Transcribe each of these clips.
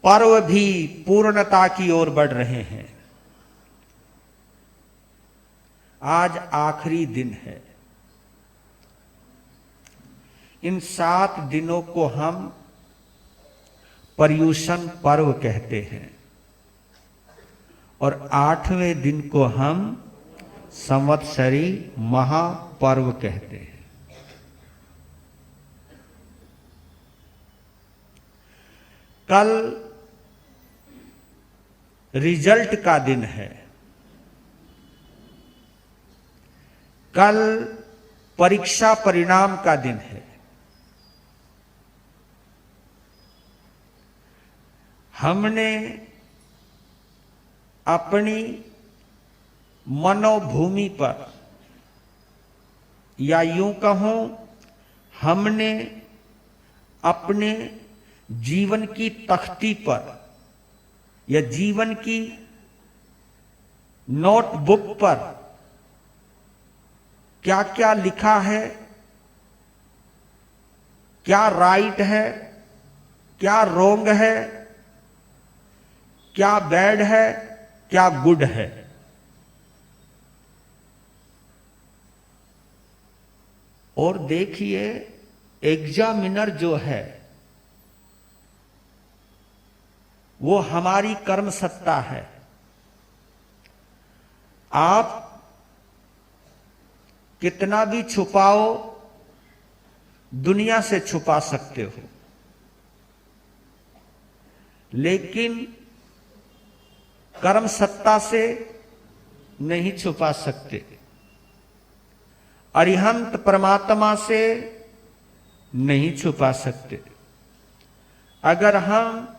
पर्व भी पूर्णता की ओर बढ़ रहे हैं। आज आखिरी दिन है। इन 7 दिनों को हम पर्युषण पर्व कहते हैं और 8वें दिन को हम संवत्सरी महापर्व कहते हैं। कल रिजल्ट का दिन है। कल परीक्षा परिणाम का दिन है। हमने अपनी मनोभूमि पर, या यूं कहूं, हमने अपने जीवन की तख्ती पर या जीवन की नोटबुक पर क्या क्या लिखा है, क्या राइट है, क्या रोंग है, क्या बैड है, क्या गुड है। और देखिए, एग्जामिनर जो है वो हमारी कर्म सत्ता है। आप कितना भी छुपाओ, दुनिया से छुपा सकते हो, लेकिन कर्म सत्ता से नहीं छुपा सकते। अरिहंत परमात्मा से नहीं छुपा सकते। अगर हम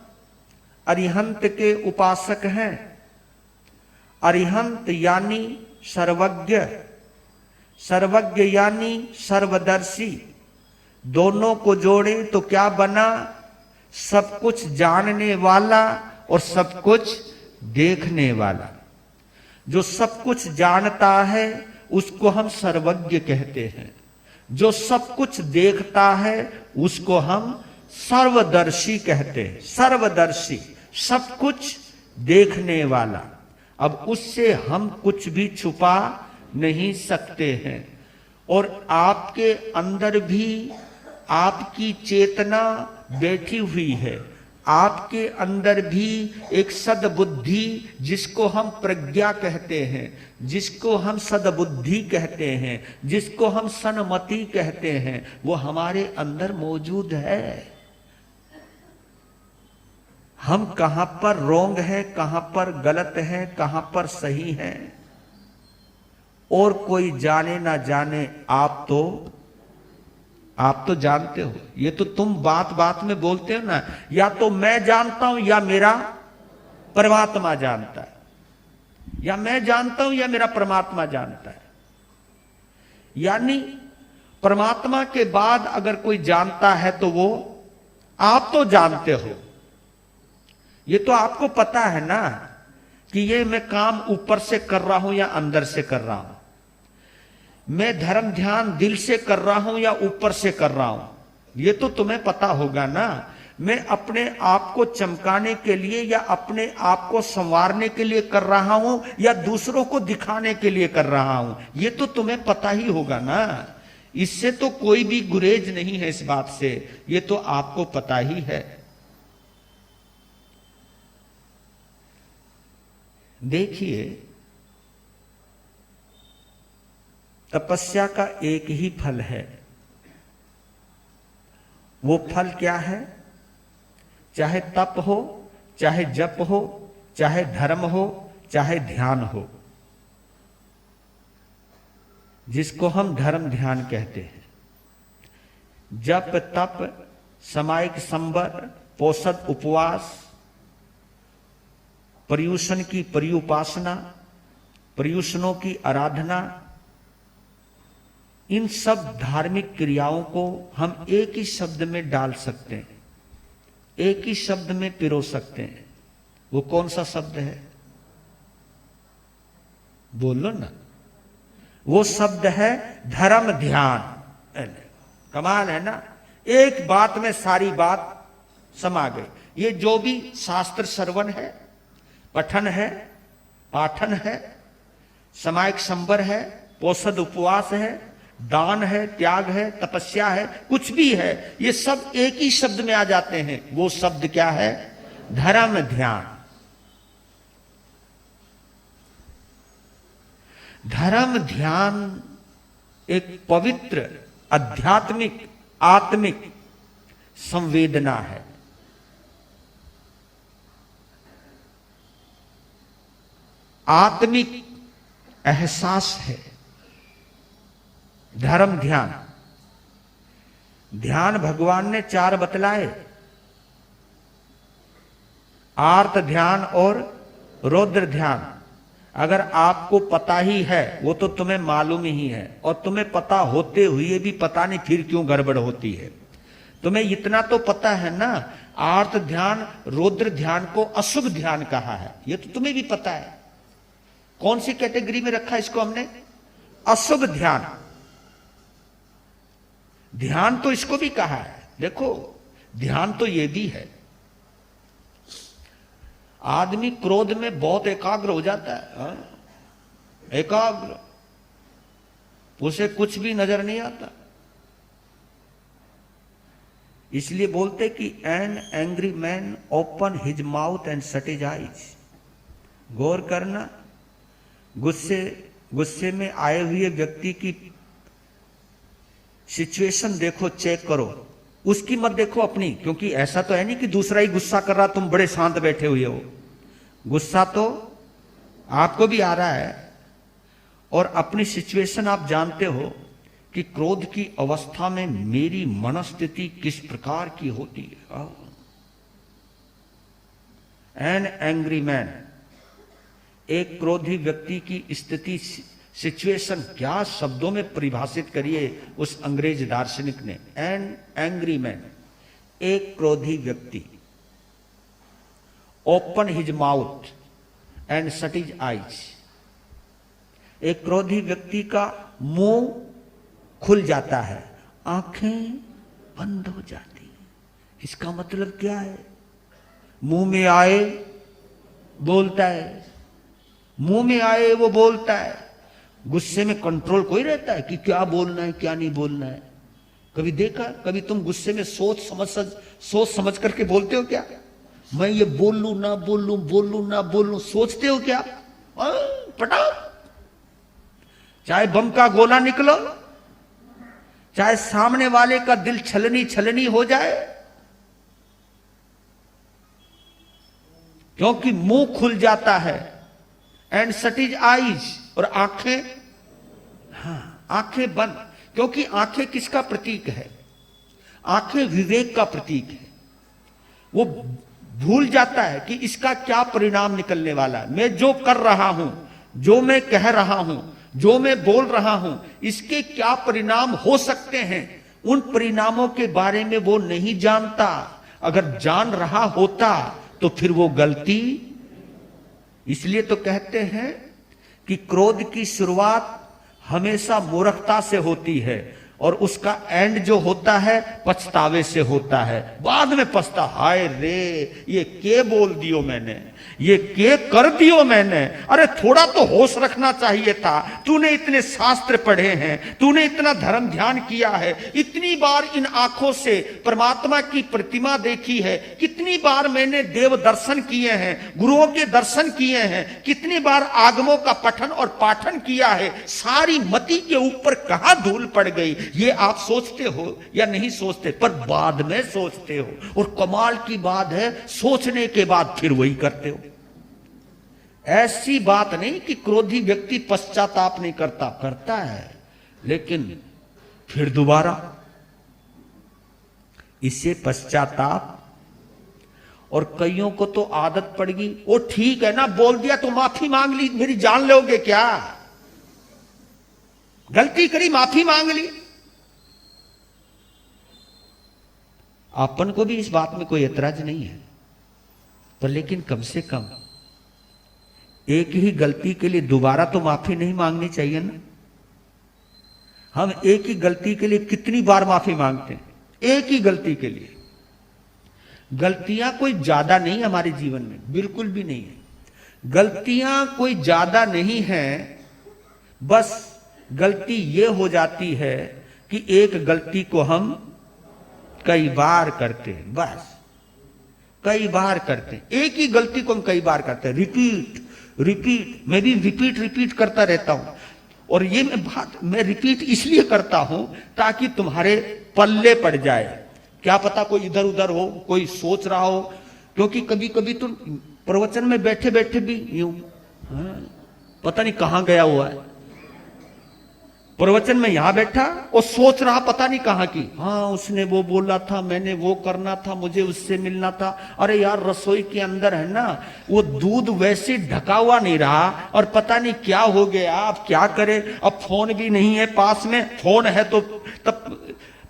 अरिहंत के उपासक हैं, अरिहंत यानी सर्वज्ञ, सर्वज्ञ यानी सर्वदर्शी, दोनों को जोड़े तो क्या बना? सब कुछ जानने वाला और सब कुछ देखने वाला। जो सब कुछ जानता है उसको हम सर्वज्ञ कहते हैं। जो सब कुछ देखता है उसको हम सर्वदर्शी कहते हैं। सर्वदर्शी, सब कुछ देखने वाला। अब उससे हम कुछ भी छुपा नहीं सकते हैं। और आपके अंदर भी आपकी चेतना बैठी हुई है। आपके अंदर भी एक सद्बुद्धि, जिसको हम प्रज्ञा कहते हैं, जिसको हम सद्बुद्धि कहते हैं, जिसको हम सन्मति कहते हैं, वो हमारे अंदर मौजूद है। हम कहां पर रोंग हैं, कहां पर गलत हैं, कहां पर सही हैं, और कोई जाने ना जाने, आप तो जानते हो। ये तो तुम बात बात में बोलते हो ना, या तो मैं जानता हूं या मेरा परमात्मा जानता है, या मैं जानता हूं या मेरा परमात्मा जानता है। यानी परमात्मा के बाद अगर कोई जानता है तो वो आप तो जानते हो। ये तो आपको पता है ना कि ये मैं काम ऊपर से कर रहा हूं या अंदर से कर रहा हूं। मैं धर्म ध्यान दिल से कर रहा हूं या ऊपर से कर रहा हूं, ये तो तुम्हें पता होगा ना। मैं अपने आप को चमकाने के लिए या अपने आप को संवारने के लिए कर रहा हूं या दूसरों को दिखाने के लिए कर रहा हूं, ये तो तुम्हें पता ही होगा ना। इससे तो कोई भी गुरेज नहीं है इस बात से, ये तो आपको पता ही है। देखिए, तपस्या का एक ही फल है। वो फल क्या है? चाहे तप हो, चाहे जप हो, चाहे धर्म हो, चाहे ध्यान हो, जिसको हम धर्म ध्यान कहते हैं। जप, तप, सामायिक संवर, पोषद उपवास, पर्युषण की पर्युपासना, पर्युषणों की आराधना, इन सब धार्मिक क्रियाओं को हम एक ही शब्द में डाल सकते हैं, एक ही शब्द में पिरो सकते हैं। वो कौन सा शब्द है? बोलो ना। वो शब्द है धर्म ध्यान। कमाल है ना, एक बात में सारी बात समा गई। ये जो भी शास्त्र श्रवण है, पठन है, पाठन है, सामायिक संबर है, पोषद उपवास है, दान है, त्याग है, तपस्या है, कुछ भी है, ये सब एक ही शब्द में आ जाते हैं। वो शब्द क्या है? धर्म ध्यान। धर्म ध्यान एक पवित्र आध्यात्मिक आत्मिक संवेदना है। आत्मिक एहसास है धर्म ध्यान। ध्यान भगवान ने 4 बतलाए, आर्त ध्यान और रौद्र ध्यान। अगर आपको पता ही है, वो तो तुम्हें मालूम ही है, और तुम्हें पता होते हुए भी पता नहीं फिर क्यों गड़बड़ होती है। तुम्हें इतना तो पता है ना, आर्त ध्यान रौद्र ध्यान को अशुभ ध्यान कहा है, ये तो तुम्हें भी पता है। कौन सी कैटेगरी में रखा इसको हमने? अशुभ ध्यान। ध्यान तो इसको भी कहा है। देखो, ध्यान तो ये भी है। आदमी क्रोध में बहुत एकाग्र हो जाता है, हाँ? एकाग्र, उसे कुछ भी नजर नहीं आता। इसलिए बोलते कि an angry man open his mouth and shut his eyes. गौर करना, गुस्से में आए हुए व्यक्ति की सिचुएशन देखो, चेक करो, उसकी मत देखो अपनी, क्योंकि ऐसा तो है नहीं कि दूसरा ही गुस्सा कर रहा तुम बड़े शांत बैठे हुए हो। गुस्सा तो आपको भी आ रहा है, और अपनी सिचुएशन आप जानते हो कि क्रोध की अवस्था में मेरी मनस्थिति किस प्रकार की होती है। एन एंग्री मैन, एक क्रोधी व्यक्ति की स्थिति, सिचुएशन क्या शब्दों में परिभाषित करिए उस अंग्रेज दार्शनिक ने। एन एंग्री मैन, एक क्रोधी व्यक्ति, open his mouth and shut his eyes. एक क्रोधी व्यक्ति का मुंह खुल जाता है, आंखें बंद हो जाती हैं। इसका मतलब क्या है? मुंह में आए बोलता है, मुंह में आए वो बोलता है। गुस्से में कंट्रोल कोई रहता है कि क्या बोलना है क्या नहीं बोलना है? कभी देखा, कभी तुम गुस्से में सोच समझ करके बोलते हो क्या? मैं ये बोल लूं ना बोल लूं, बोल लूं ना बोल लूं, सोचते हो क्या? पटाख, चाहे बम का गोला निकलो, चाहे सामने वाले का दिल छलनी छलनी हो जाए, क्योंकि मुंह खुल जाता है। एंड शट हिज आईज, और आंखें, हाँ आंखें बंद। क्योंकि आंखें किसका प्रतीक है? आंखें विवेक का प्रतीक है। वो भूल जाता है कि इसका क्या परिणाम निकलने वाला है। मैं जो कर रहा हूं, जो मैं कह रहा हूं, जो मैं बोल रहा हूं, इसके क्या परिणाम हो सकते हैं, उन परिणामों के बारे में वो नहीं जानता। अगर जान रहा होता तो फिर वो गलती। इसलिए तो कहते हैं कि क्रोध की शुरुआत हमेशा मूर्खता से होती है, और उसका एंड जो होता है पछतावे से होता है। बाद में पछता, हाय रे ये के बोल दियो मैंने, ये के कर दियो मैंने। अरे थोड़ा तो होश रखना चाहिए था। तूने इतने शास्त्र पढ़े हैं, तूने इतना धर्म ध्यान किया है, इतनी बार इन आंखों से परमात्मा की प्रतिमा देखी है, कितनी बार मैंने देव दर्शन किए हैं, गुरुओं के दर्शन किए हैं, कितनी बार आगमों का पठन और पाठन किया है, सारी मति के ऊपर कहां धूल पड़ गई, ये आप सोचते हो या नहीं सोचते? पर बाद में सोचते हो। और कमाल की बात है, सोचने के बाद फिर वही करते हो। ऐसी बात नहीं कि क्रोधी व्यक्ति पश्चाताप नहीं करता, करता है, लेकिन फिर दोबारा इससे पश्चाताप। और कईयों को तो आदत पड़ गई, वो ठीक है ना, बोल दिया तो माफी मांग ली, मेरी जान लोगे क्या? गलती करी, माफी मांग ली। अपन को भी इस बात में कोई ऐतराज नहीं है, पर लेकिन कम से कम एक ही गलती के लिए दोबारा तो माफी नहीं मांगनी चाहिए ना। हम एक ही गलती के लिए कितनी बार माफी मांगते हैं, एक ही गलती के लिए। गलतियां कोई ज्यादा नहीं हमारे जीवन में, बिल्कुल भी नहीं है। गलतियां कोई ज्यादा नहीं है, बस गलती ये हो जाती है कि एक गलती को हम कई बार करते हैं, बस कई बार करते हैं। एक ही गलती को हम कई बार करते हैं, रिपीट रिपीट। मैं भी रिपीट रिपीट करता रहता हूं, और ये मैं रिपीट इसलिए करता हूं ताकि तुम्हारे पल्ले पड़ जाए। क्या पता कोई इधर उधर हो, कोई सोच रहा हो, क्योंकि कभी कभी तुम प्रवचन में बैठे बैठे भी यूं पता नहीं कहां गया हुआ है। प्रवचन में यहां बैठा और सोच रहा पता नहीं कहां की, हाँ उसने वो बोला था, मैंने वो करना था, मुझे उससे मिलना था। अरे यार रसोई के अंदर है ना वो दूध वैसे ढका हुआ नहीं रहा, और पता नहीं क्या हो गया, अब क्या करे। अब फोन भी नहीं है पास में, फोन है तो तब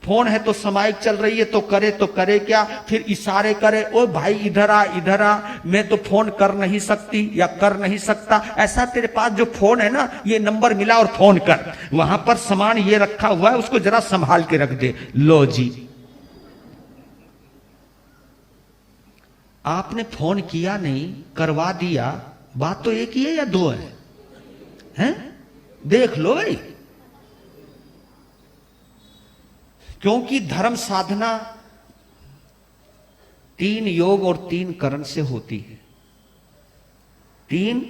फोन है तो समाइक चल रही है, तो करे क्या, फिर इशारे करे, ओ भाई इधर आ, मैं तो फोन कर नहीं सकती या कर नहीं सकता। ऐसा तेरे पास जो फोन है ना, ये नंबर मिला और फोन कर, वहां पर सामान ये रखा हुआ है, उसको जरा संभाल के रख दे। लो जी, आपने फोन किया नहीं, करवा दिया, बात तो एक ही है या दो है? हैं? देख लो भाई, क्योंकि धर्म साधना 3 योग और 3 करण से होती है। 3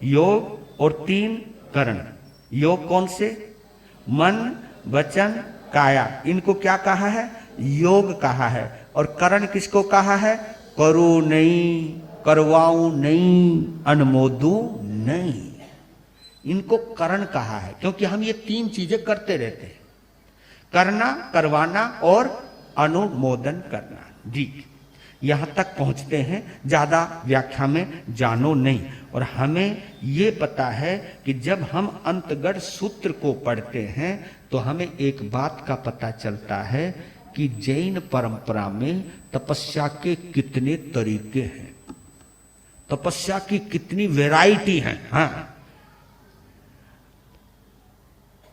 योग और 3 करण। योग कौन से? मन, वचन, काया, इनको क्या कहा है? योग कहा है। और करण किसको कहा है? करो नहीं, करवाऊं नहीं, अनुमोदू नहीं, इनको करण कहा है। क्योंकि हम ये 3 चीजें करते रहते हैं, करना, करवाना और अनुमोदन करना। जी, यहां तक पहुंचते हैं, ज्यादा व्याख्या में जानो नहीं। और हमें ये पता है कि जब हम अंतगढ़ सूत्र को पढ़ते हैं तो हमें एक बात का पता चलता है कि जैन परंपरा में तपस्या के कितने तरीके हैं, तपस्या की कितनी वैरायटी है। हाँ,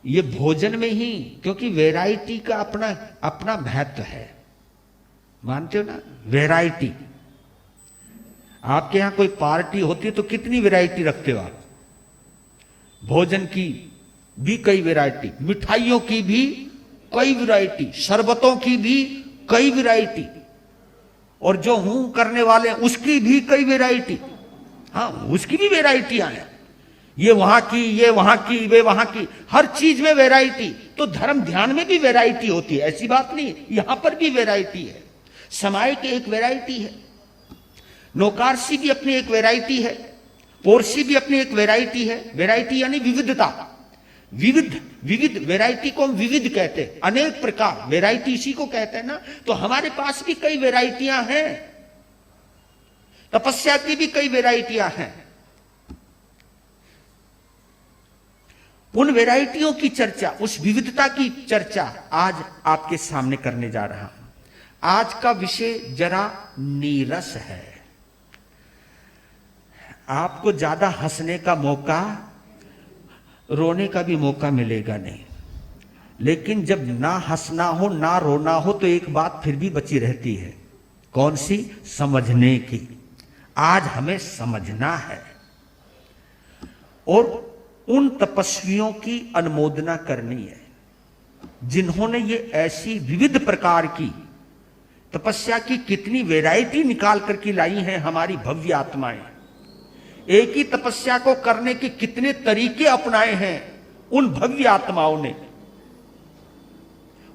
ये भोजन में ही, क्योंकि वैरायटी का अपना अपना महत्व है, मानते हो ना? वैरायटी, आपके यहां कोई पार्टी होती है तो कितनी वैरायटी रखते हो आप? भोजन की भी कई वैरायटी, मिठाइयों की भी कई वैरायटी, शरबतों की भी कई वैरायटी, और जो हूं करने वाले उसकी भी कई वैरायटी। हाँ, उसकी भी वैरायटियां हैं, ये वहां की, ये वहां की, वे वहां की, हर चीज में वैरायटी। तो धर्म ध्यान में भी वैरायटी होती है, ऐसी बात नहीं, यहां पर भी वैरायटी है। समाय की एक वैरायटी है, नौकारसी भी अपनी एक वैरायटी है, पोरसी भी अपनी एक वैरायटी है। वैरायटी यानी विविधता, विविध वैरायटी को हम विविध कहते हैं, अनेक प्रकार, वैरायटी इसी को कहते हैं ना। तो हमारे पास भी कई वैरायटियां हैं, तपस्या की भी कई वैरायटियां हैं। उन वैरायटियों की चर्चा, उस विविधता की चर्चा आज आपके सामने करने जा रहा हूं। आज का विषय जरा नीरस है, आपको ज्यादा हंसने का मौका, रोने का भी मौका मिलेगा नहीं। लेकिन जब ना हंसना हो ना रोना हो तो एक बात फिर भी बची रहती है, कौन सी? समझने की। आज हमें समझना है और उन तपस्वियों की अनुमोदना करनी है जिन्होंने ये ऐसी विविध प्रकार की तपस्या की कितनी वैरायटी निकाल करके लाई हैं हमारी भव्य आत्माएं। एक ही तपस्या को करने के कितने तरीके अपनाए हैं उन भव्य आत्माओं ने।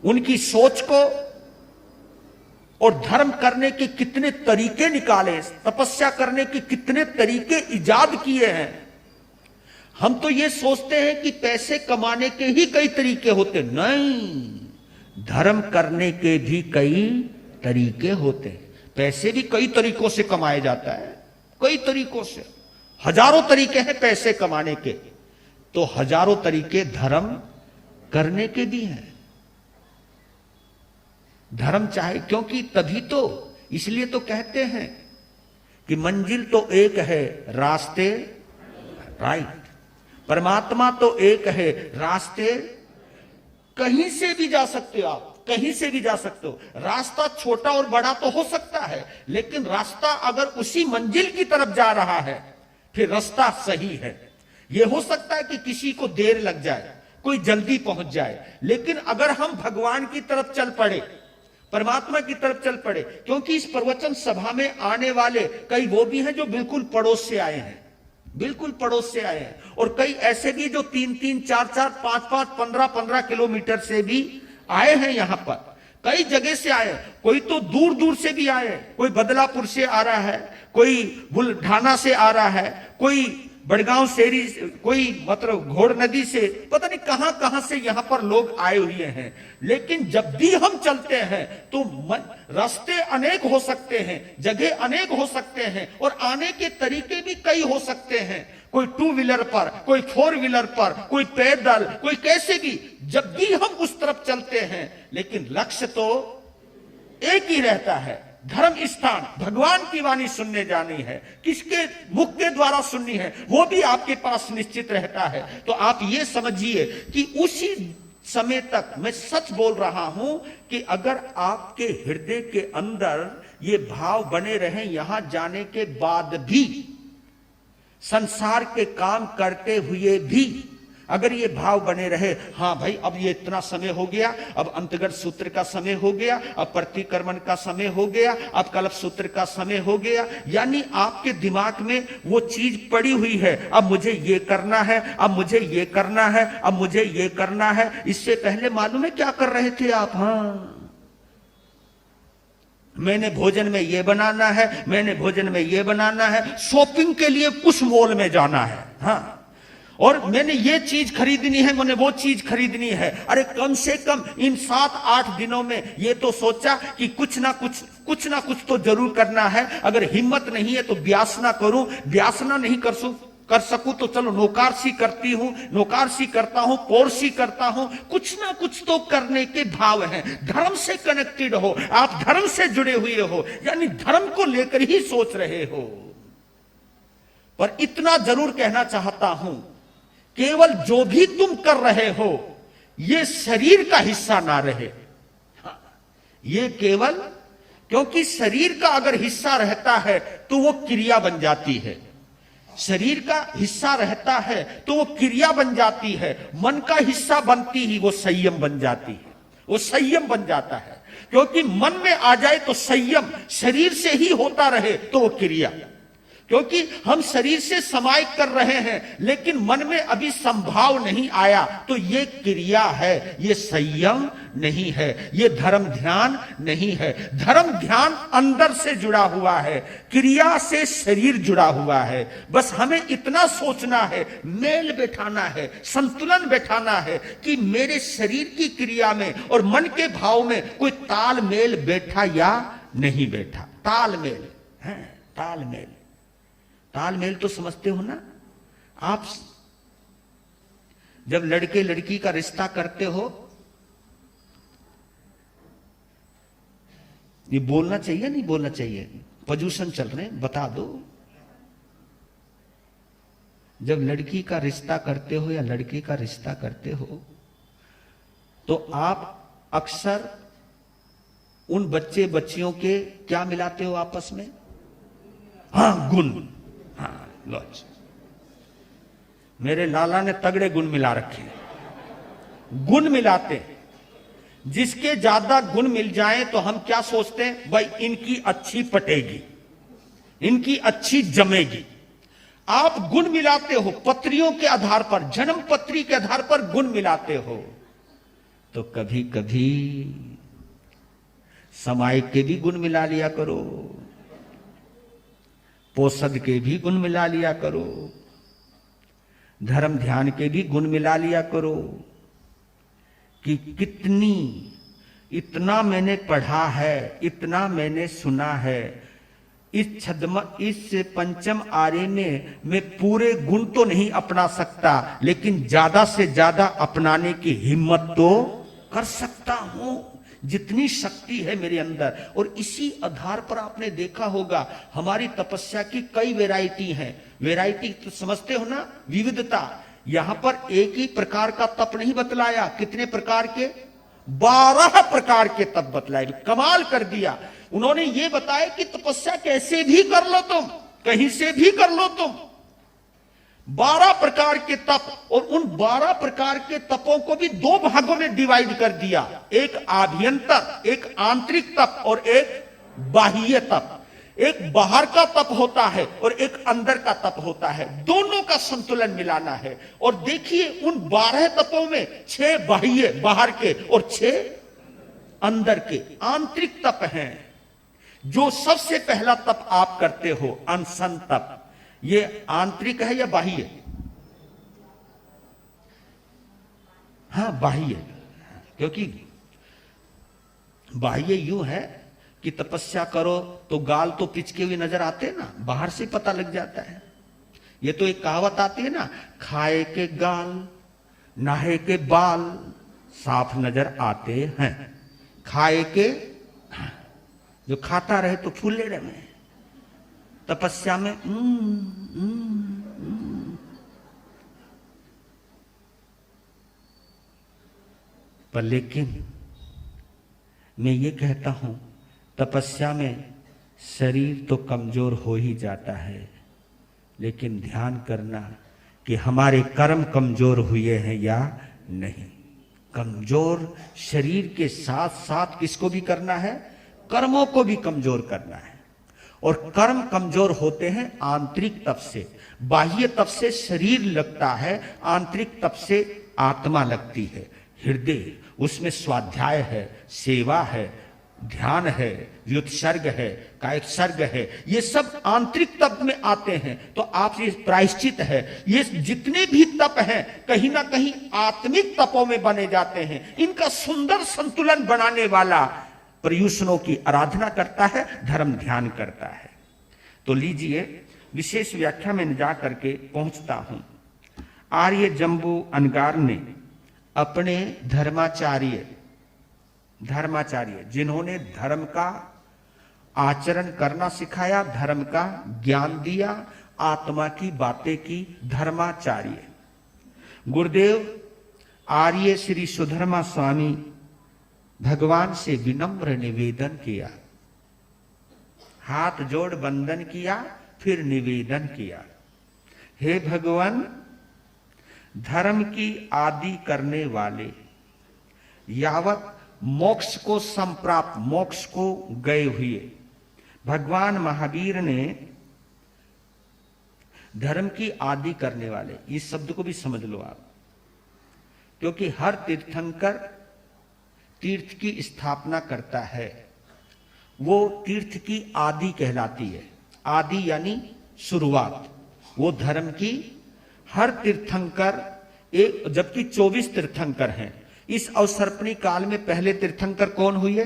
उनकी सोच को और धर्म करने के कितने तरीके निकाले, तपस्या करने के कितने तरीके इजाद किए हैं। हम तो ये सोचते हैं कि पैसे कमाने के ही कई तरीके होते, नहीं, धर्म करने के भी कई तरीके होते हैं। पैसे भी कई तरीकों से कमाया जाता है, कई तरीकों से, हजारों तरीके हैं पैसे कमाने के, तो हजारों तरीके धर्म करने के भी हैं। धर्म चाहे, क्योंकि तभी तो, इसलिए तो कहते हैं कि मंजिल तो एक है, रास्ते राइट, परमात्मा तो एक है, रास्ते कहीं से भी जा सकते हो आप। कहीं से भी जा सकते हो। रास्ता छोटा और बड़ा तो हो सकता है, लेकिन रास्ता अगर उसी मंजिल की तरफ जा रहा है फिर रास्ता सही है। यह हो सकता है कि किसी को देर लग जाए, कोई जल्दी पहुंच जाए, लेकिन अगर हम भगवान की तरफ चल पड़े, परमात्मा की तरफ चल पड़े, क्योंकि इस प्रवचन सभा में आने वाले कई वो भी हैं जो बिल्कुल पड़ोस से आए हैं, बिल्कुल पड़ोस से आए हैं, और कई ऐसे भी जो 3-3, 4-4, 5-5, 15-15 किलोमीटर से भी आए हैं। यहां पर कई जगह से आए, कोई तो दूर दूर से भी आए, कोई बदलापुर से आ रहा है, कोई बुल्ढाना से आ रहा है, कोई बड़गांव शेरी, कोई मतलब घोड़ नदी से, पता नहीं कहां कहां से यहां पर लोग आए हुए हैं। लेकिन जब भी हम चलते हैं तो रास्ते अनेक हो सकते हैं, जगह अनेक हो सकते हैं, और आने के तरीके भी कई हो सकते हैं। कोई 2 व्हीलर पर, कोई 4 व्हीलर पर, कोई पैदल, कोई कैसे भी। जब भी हम उस तरफ चलते हैं, लेकिन लक्ष्य तो एक ही रहता है, धर्म स्थान, भगवान की वाणी सुनने जानी है। किसके मुख के द्वारा सुननी है वो भी आपके पास निश्चित रहता है। तो आप ये समझिए कि उसी समय तक मैं सच बोल रहा हूं कि अगर आपके हृदय के अंदर ये भाव बने रहे, यहां जाने के बाद भी, संसार के काम करते हुए भी अगर ये भाव बने रहे, हां भाई अब ये इतना समय हो गया, अब अंतर्गत सूत्र का समय हो गया, अब प्रतिक्रमण का समय हो गया, अब कल्प सूत्र का समय हो गया, यानी आपके दिमाग में वो चीज पड़ी हुई है, अब मुझे ये करना है, अब मुझे ये करना है, अब मुझे ये करना है। इससे पहले मालूम है क्या कर रहे थे आप? हाँ, मैंने भोजन में ये बनाना है, मैंने भोजन में ये बनाना है, शॉपिंग के लिए कुछ मॉल में जाना है, हाँ, और मैंने ये चीज खरीदनी है, मैंने वो चीज खरीदनी है। अरे कम से कम इन 7-8 दिनों में ये तो सोचा कि कुछ ना कुछ तो जरूर करना है। अगर हिम्मत नहीं है तो व्यासना करूं, व्यासना नहीं कर सकूं तो चलो नौकारसी करती हूं, नौकारसी करता हूं, पोरसी करता हूं, कुछ ना कुछ तो करने के भाव हैं। धर्म से कनेक्टेड हो आप, धर्म से जुड़े हुए हो, यानी धर्म को लेकर ही सोच रहे हो। पर इतना जरूर कहना चाहता हूं, केवल जो भी तुम कर रहे हो ये शरीर का हिस्सा ना रहे। ये केवल, क्योंकि शरीर का अगर हिस्सा रहता है तो वो क्रिया बन जाती है, शरीर का हिस्सा रहता है तो वो क्रिया बन जाती है, मन का हिस्सा बनती ही वो संयम बन जाती है, वो संयम बन जाता है। क्योंकि मन में आ जाए तो संयम, शरीर से ही होता रहे तो वो क्रिया, क्योंकि हम शरीर से समाय कर रहे हैं लेकिन मन में अभी संभाव नहीं आया, तो ये क्रिया है, ये संयम नहीं है, ये धर्म ध्यान नहीं है। धर्म ध्यान अंदर से जुड़ा हुआ है, क्रिया से शरीर जुड़ा हुआ है। बस हमें इतना सोचना है, मेल बैठाना है, संतुलन बैठाना है कि मेरे शरीर की क्रिया में और मन के भाव में कोई तालमेल बैठा या नहीं बैठा। तालमेल है, तालमेल, तालमेल तो समझते हो ना आप? जब लड़के लड़की का रिश्ता करते हो, ये बोलना चाहिए नहीं बोलना चाहिए, प्रदूषण चल रहे हैं, बता दो। जब लड़की का रिश्ता करते हो या लड़के का रिश्ता करते हो तो आप अक्सर उन बच्चे बच्चियों के क्या मिलाते हो आपस में? हाँ, गुण। हाँ, लॉज, मेरे लाला ने तगड़े गुण मिला रखे, गुण मिलाते। जिसके ज्यादा गुण मिल जाए तो हम क्या सोचते हैं, भाई इनकी अच्छी पटेगी, इनकी अच्छी जमेगी। आप गुण मिलाते हो पत्रियों के आधार पर, जन्म पत्री के आधार पर गुण मिलाते हो। तो कभी कभी समाय के भी गुण मिला लिया करो, पोषद के भी गुण मिला लिया करो, धर्म ध्यान के भी गुण मिला लिया करो। कि कितनी, इतना मैंने पढ़ा है, इतना मैंने सुना है, इस पंचम आर्य में मैं पूरे गुण तो नहीं अपना सकता, लेकिन ज्यादा से ज्यादा अपनाने की हिम्मत तो कर सकता हूं, जितनी शक्ति है मेरे अंदर। और इसी आधार पर आपने देखा होगा हमारी तपस्या की कई वैरायटी हैं। वैरायटी तो समझते हो ना, विविधता। यहां पर एक ही प्रकार का तप नहीं बतलाया, कितने प्रकार के? 12 प्रकार के तप बतलाए, कमाल कर दिया। उन्होंने ये बताया कि तपस्या कैसे भी कर लो तुम, कहीं से भी कर लो तुम, 12 प्रकार के तप। और उन 12 प्रकार के तपों को भी 2 भागों में डिवाइड कर दिया, एक आभ्यंतर, एक आंतरिक तप और एक बाह्य तप। एक बाहर का तप होता है और एक अंदर का तप होता है, दोनों का संतुलन मिलाना है। और देखिए उन 12 तपों में 6 बाह्य बाहर के और 6 अंदर के आंतरिक तप हैं। जो सबसे पहला तप आप करते हो अनशन तप, ये आंतरिक है या बाह्य? हां बाह्य, क्योंकि बाह्य यूं है कि तपस्या करो तो गाल तो पिचके हुए नजर आते हैं ना, बाहर से पता लग जाता है। ये तो एक कहावत आती है ना, खाए के गाल नहाए के बाल साफ नजर आते हैं। खाए के, जो खाता रहे तो फूले रहे, तपस्या में पर लेकिन मैं ये कहता हूं तपस्या में शरीर तो कमजोर हो ही जाता है, लेकिन ध्यान करना कि हमारे कर्म कमजोर हुए हैं या नहीं। कमजोर शरीर के साथ साथ किसको भी करना है? कर्मों को भी कमजोर करना है। और कर्म कमजोर होते हैं आंतरिक तप से। बाह्य तप से शरीर लगता है, आंतरिक तप से आत्मा लगती है। हृदय, उसमें स्वाध्याय है, सेवा है, ध्यान है, व्युत्सर्ग है, कायसर्ग है, ये सब आंतरिक तप में आते हैं। तो आप ये प्रायश्चित है, ये जितने भी तप हैं कहीं ना कहीं आत्मिक तपों में बने जाते हैं। इनका सुंदर संतुलन बनाने वाला पर्युषणों की आराधना करता है, धर्म ध्यान करता है। तो लीजिए विशेष व्याख्या में जा करके पहुंचता हूं। आर्य जंबू अनगार ने अपने धर्माचार्य जिन्होंने धर्म का आचरण करना सिखाया, धर्म का ज्ञान दिया, आत्मा की बातें की, धर्माचार्य गुरुदेव आर्य श्री सुधर्मा स्वामी भगवान से विनम्र निवेदन किया, हाथ जोड़ वंदन किया, फिर निवेदन किया, हे भगवान, धर्म की आदि करने वाले यावत मोक्ष को संप्राप्त, मोक्ष को गए हुए भगवान महावीर ने धर्म की आदि करने वाले, इस शब्द को भी समझ लो आप, क्योंकि हर तीर्थंकर तीर्थ की स्थापना करता है, वो तीर्थ की आदि कहलाती है। आदि यानी शुरुआत, वो धर्म की हर तीर्थंकर एक, जबकि 24 तीर्थंकर हैं। इस अवसर्पणी काल में पहले तीर्थंकर कौन हुए?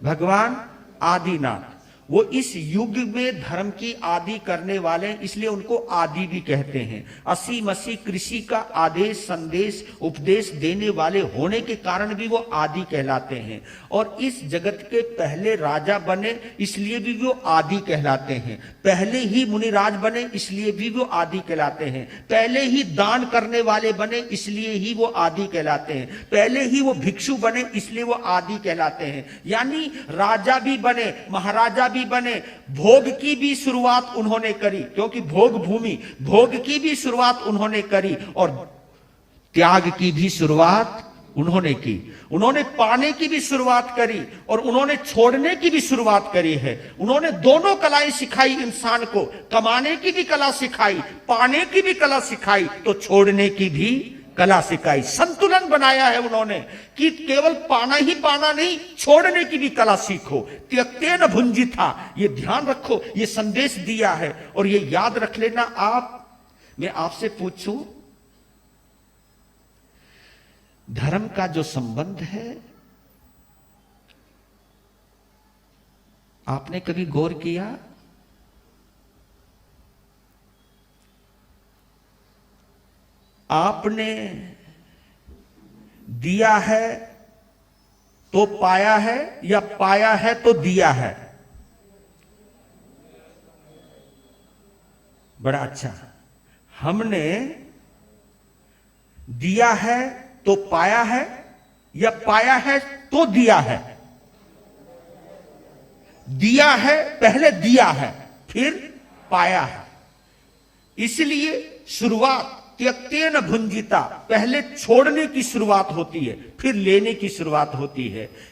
भगवान आदिनाथ। वो इस युग में धर्म की आदि करने वाले, इसलिए उनको आदि भी कहते हैं। असी मसी कृषि का आदेश संदेश उपदेश देने वाले होने के कारण भी वो आदि कहलाते हैं। और इस जगत के पहले राजा बने इसलिए भी वो आदि कहलाते हैं। पहले ही मुनिराज बने इसलिए भी वो आदि कहलाते हैं। पहले ही दान करने वाले बने इसलिए ही वो आदि कहलाते हैं। पहले ही वो भिक्षु बने इसलिए वो आदि कहलाते हैं। यानी राजा भी बने, महाराजा भी बने, भोग की भी शुरुआत उन्होंने करी, क्योंकि भोग भूमि, भोग की भी शुरुआत उन्होंने करी और त्याग की भी शुरुआत उन्होंने की। उन्होंने पाने की भी शुरुआत करी और उन्होंने छोड़ने की भी शुरुआत करी है। उन्होंने दोनों कलाएं सिखाई इंसान को, कमाने की भी कला सिखाई, पाने की भी कला सिखाई, तो छोड़ने की भी कला सिखाई। संतुलन बनाया है उन्होंने कि केवल पाना ही पाना नहीं, छोड़ने की भी कला सीखो। त्यक्तेन भुंजिता, ये ध्यान रखो, ये संदेश दिया है। और ये याद रख लेना आप, मैं आपसे पूछूं, धर्म का जो संबंध है, आपने कभी गौर किया? आपने दिया है तो पाया है या पाया है तो दिया है? बड़ा अच्छा। हमने दिया है तो पाया है या पाया है तो दिया है? दिया है, पहले दिया है, फिर पाया है। इसलिए शुरुआत त्यक्तेन भुंजिता, पहले छोड़ने की शुरुआत होती है, फिर लेने की शुरुआत होती है।